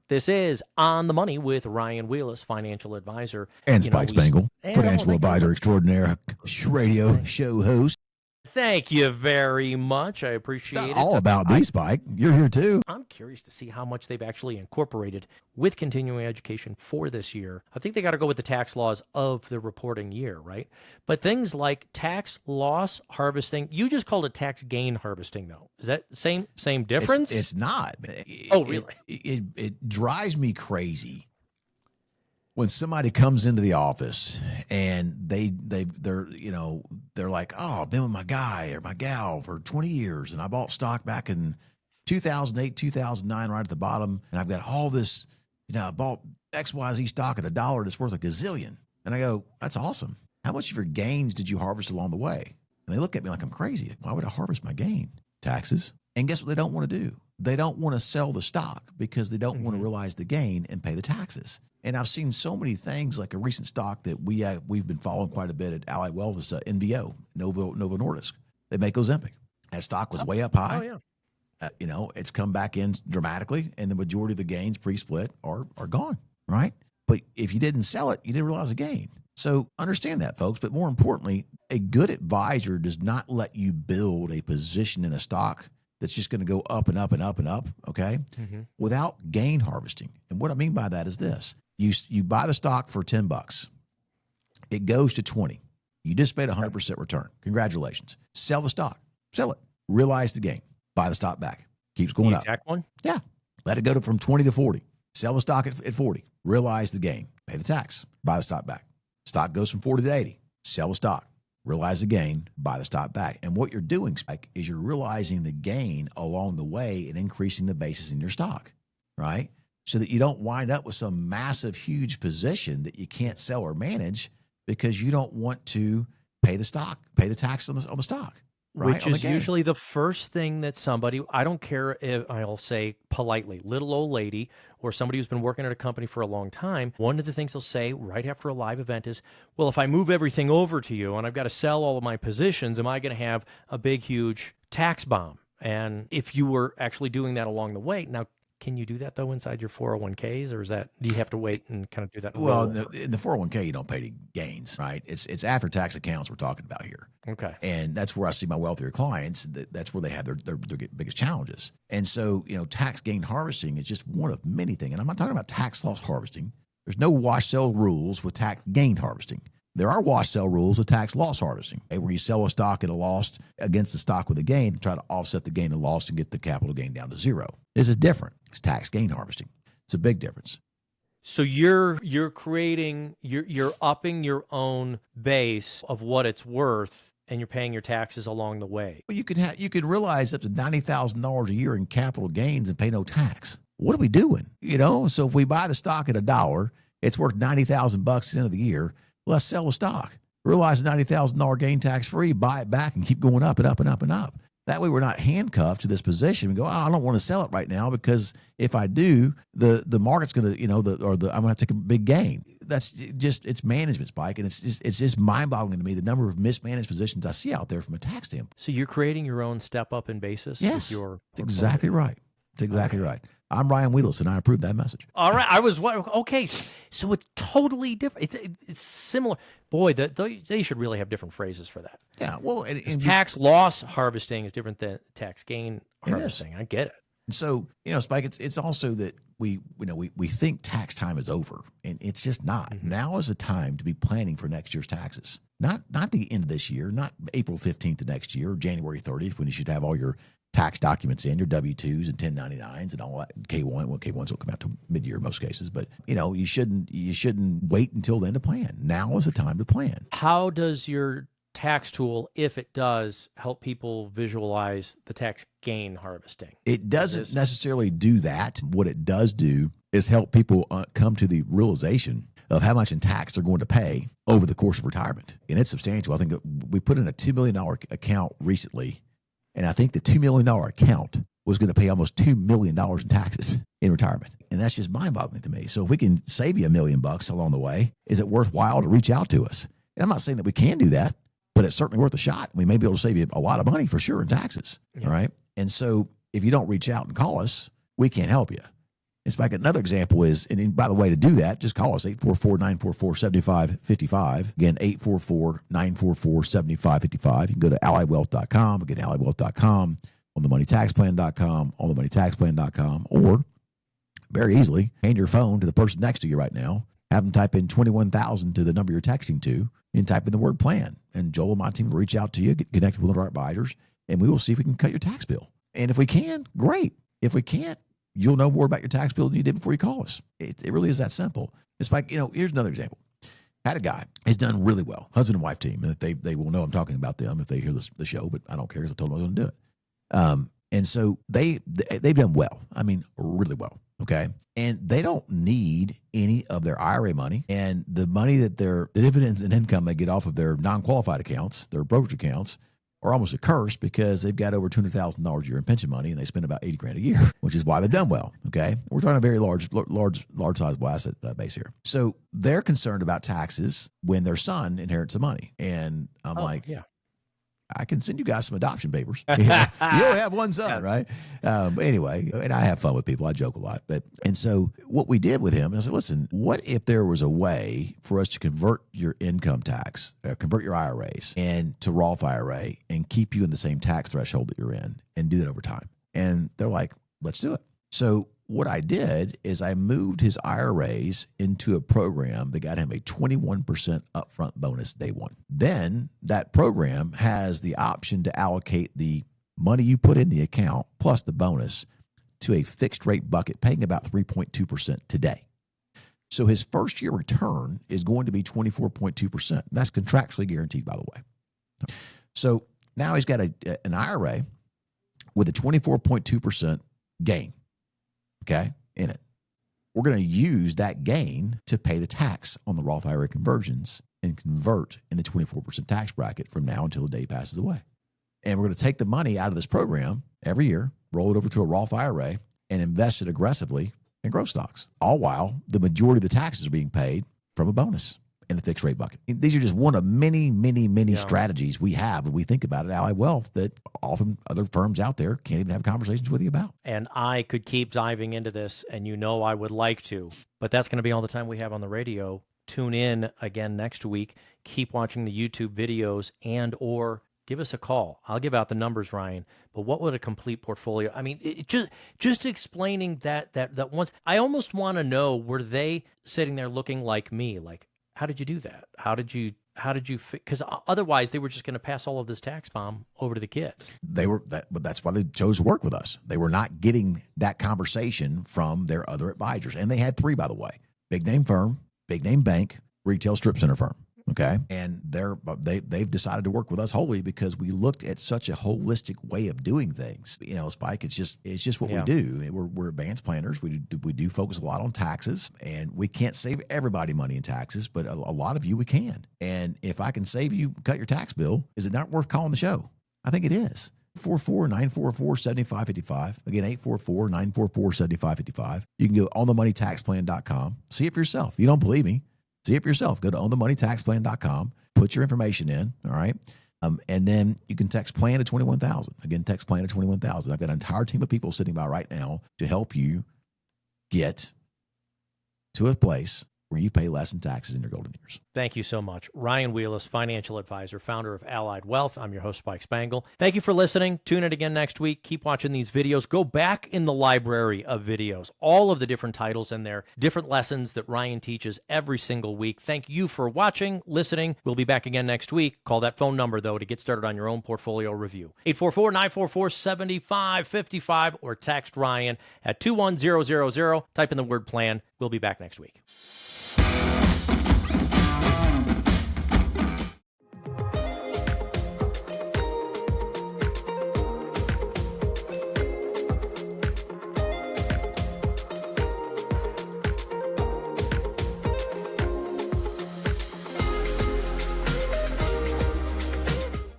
This is On the Money with Ryan Wheelis, financial advisor. And Spike Spangle, financial advisor extraordinaire, radio show host. Thank you very much. I appreciate it. All about me, Spike. You're here too. I'm curious to see how much they've actually incorporated with continuing education for this year. I think they got to go with the tax laws of the reporting year, right? But things like tax loss harvesting, you just called it tax gain harvesting, though. Is that same difference? It's not. Oh, really? It drives me crazy when somebody comes into the office and they're like, oh, I've been with my guy or my gal for 20 years and I bought stock back in 2008, 2009, right at the bottom. And I've got all this, I bought XYZ stock at $1 that's worth a gazillion. And I go, that's awesome. How much of your gains did you harvest along the way? And they look at me like I'm crazy. Why would I harvest my gain? Taxes. And guess what they don't want to do? They don't want to sell the stock because they don't want to realize the gain and pay the taxes. And I've seen so many things, like a recent stock that we've been following quite a bit at Allied Wealth is NVO, Novo Nordisk. They make Ozempic. That stock was way up high. Oh, yeah. It's come back in dramatically, and the majority of the gains pre-split are gone, right? But if you didn't sell it, you didn't realize the gain. So understand that, folks. But more importantly, a good advisor does not let you build a position in a stock that's just going to go up and up and up and up, okay, without gain harvesting. And what I mean by that is this. You buy the stock for $10. It goes to 20. You just made 100% return. Congratulations. Sell the stock. Sell it. Realize the gain. Buy the stock back. Keeps going up. Exact one? Yeah. Let it go from 20 to 40. Sell the stock at 40. Realize the gain. Pay the tax. Buy the stock back. Stock goes from 40 to 80. Sell the stock. Realize the gain. Buy the stock back. And what you're doing, Spike, is you're realizing the gain along the way and increasing the basis in your stock, right? So that you don't wind up with some massive, huge position that you can't sell or manage because you don't want to pay the tax on the stock. Right? Which is usually the first thing that somebody, I don't care if I'll say politely, little old lady or somebody who's been working at a company for a long time, one of the things they'll say right after a live event is, well, if I move everything over to you and I've got to sell all of my positions, am I going to have a big, huge tax bomb? And if you were actually doing that along the way, now, can you do that, though, inside your 401ks, or do you have to wait and kind of do that? Well, in the 401k, you don't pay any gains, right? It's after-tax accounts we're talking about here. Okay. And that's where I see my wealthier clients. That's where they have their biggest challenges. And so, tax gain harvesting is just one of many things. And I'm not talking about tax loss harvesting. There's no wash-sell rules with tax gain harvesting. There are wash-sell rules with tax loss harvesting, where you sell a stock at a loss against the stock with a gain and try to offset the gain and loss and get the capital gain down to zero. This is different. It's tax gain harvesting. It's a big difference. So you're creating, you're upping your own base of what it's worth, and you're paying your taxes along the way. Well, you could realize up to $90,000 a year in capital gains and pay no tax. What are we doing? So if we buy the stock at $1, it's worth $90,000 at the end of the year. Let's sell the stock. Realize the $90,000 gain tax free, buy it back, and keep going up and up and up and up. That way we're not handcuffed to this position and go, I don't want to sell it right now because if I do, the market's going to, I'm going to have to take a big gain. That's just, it's management, Spike. And it's just mind-boggling to me, the number of mismanaged positions I see out there from a tax standpoint. So you're creating your own step up in basis? Yes, with your that's exactly right. It's exactly right. I'm Ryan Wheelis, and I approve that message. All right. Okay. So it's totally different. It's similar. Boy, they should really have different phrases for that. Yeah. Well, and tax loss harvesting is different than tax gain harvesting. I get it. And so, Spike, it's also that we think tax time is over, and it's just not. Mm-hmm. Now is the time to be planning for next year's taxes. Not the end of this year, not April 15th of next year, or January 30th, when you should have all your tax documents in, your W-2s and 1099s and all that, K-1. Well, K-1s will come out to mid-year in most cases, but you shouldn't wait until then to plan. Now is the time to plan. How does your tax tool, if it does, help people visualize the tax gain harvesting? It doesn't necessarily do that. What it does do is help people come to the realization of how much in tax they're going to pay over the course of retirement. And it's substantial. I think we put in a $2 million account recently, and I think the $2 million account was going to pay almost $2 million in taxes in retirement. And that's just mind-boggling to me. So if we can save you $1 million along the way, is it worthwhile to reach out to us? And I'm not saying that we can do that, but it's certainly worth a shot. We may be able to save you a lot of money for sure in taxes, all right? And so if you don't reach out and call us, we can't help you. It's like another example is, and by the way, to do that, just call us 844-944-7555. Again, 844-944-7555. You can go to allywealth.com. Again, allywealth.com, onthemoneytaxplan.com, onthemoneytaxplan.com, or very easily, hand your phone to the person next to you right now. Have them type in 21,000 to the number you're texting to, and type in the word plan. And Joel and my team will reach out to you, get connected with one of our advisors, and we will see if we can cut your tax bill. And if we can, great. If we can't, you'll know more about your tax bill than you did before you call us. It really is that simple. It's like, here's another example. Had a guy has done really well, husband and wife team, and they will know I'm talking about them if they hear the show, but I don't care because I told them I was going to do it. And so they've done well. I mean, really well. Okay. And they don't need any of their IRA money, and the money that the dividends and income they get off of their non-qualified accounts, their brokerage accounts, are almost a curse because they've got over $200,000 a year in pension money, and they spend about $80,000 a year, which is why they've done well. Okay. We're talking a very large sizable asset base here. So they're concerned about taxes when their son inherits the money. And I'm yeah, I can send you guys some adoption papers. You only have one son, right? But anyway, and I have fun with people. I joke a lot. And so what we did with him, I said, listen, what if there was a way for us to convert your income tax, convert your IRAs and to Roth IRA and keep you in the same tax threshold that you're in and do that over time? And they're like, let's do it. So what I did is I moved his IRAs into a program that got him a 21% upfront bonus day one. Then that program has the option to allocate the money you put in the account plus the bonus to a fixed rate bucket, paying about 3.2% today. So his first year return is going to be 24.2%. That's contractually guaranteed, by the way. So now he's got an IRA with a 24.2% gain. Okay, in it. We're going to use that gain to pay the tax on the Roth IRA conversions and convert in the 24% tax bracket from now until the day he passes away. And we're going to take the money out of this program every year, roll it over to a Roth IRA, and invest it aggressively in growth stocks, all while the majority of the taxes are being paid from a bonus in the fixed rate bucket. These are just one of many strategies we have when we think about it, Ally Wealth, that often other firms out there can't even have conversations with you about. And I could keep diving into this, and I would like to, but that's going to be all the time we have on the radio. Tune in again next week. Keep watching the YouTube videos or give us a call. I'll give out the numbers, Ryan. But what would a complete portfolio? I mean, just explaining that once, I almost want to know, were they sitting there looking like me, like, how did you do that? How did you because otherwise they were just going to pass all of this tax bomb over to the kids. But that's why they chose to work with us. They were not getting that conversation from their other advisors. And they had three, by the way: big name firm, big name bank, retail strip center firm. Okay. And they've decided to work with us wholly because we looked at such a holistic way of doing things. Spike, it's just what we do. We're advanced planners. We do focus a lot on taxes, and we can't save everybody money in taxes, but a lot of you we can. And if I can save you, cut your tax bill, is it not worth calling the show? I think it is. 844-944-7555. Again, 844-944-7555. You can go onthemoneytaxplan.com. See it for yourself. If you don't believe me, see it for yourself. Go to onthemoneytaxplan.com. Put your information in, all right? And then you can text PLAN to 21,000. Again, text PLAN to 21,000. I've got an entire team of people sitting by right now to help you get to a place where you pay less in taxes in your golden years. Thank you so much. Ryan Wheelis, financial advisor, founder of Allied Wealth. I'm your host, Spike Spangle. Thank you for listening. Tune in again next week. Keep watching these videos. Go back in the library of videos, all of the different titles and their different lessons that Ryan teaches every single week. Thank you for watching, listening. We'll be back again next week. Call that phone number, though, to get started on your own portfolio review. 844-944-7555 or text Ryan at 21000. Type in the word PLAN. We'll be back next week.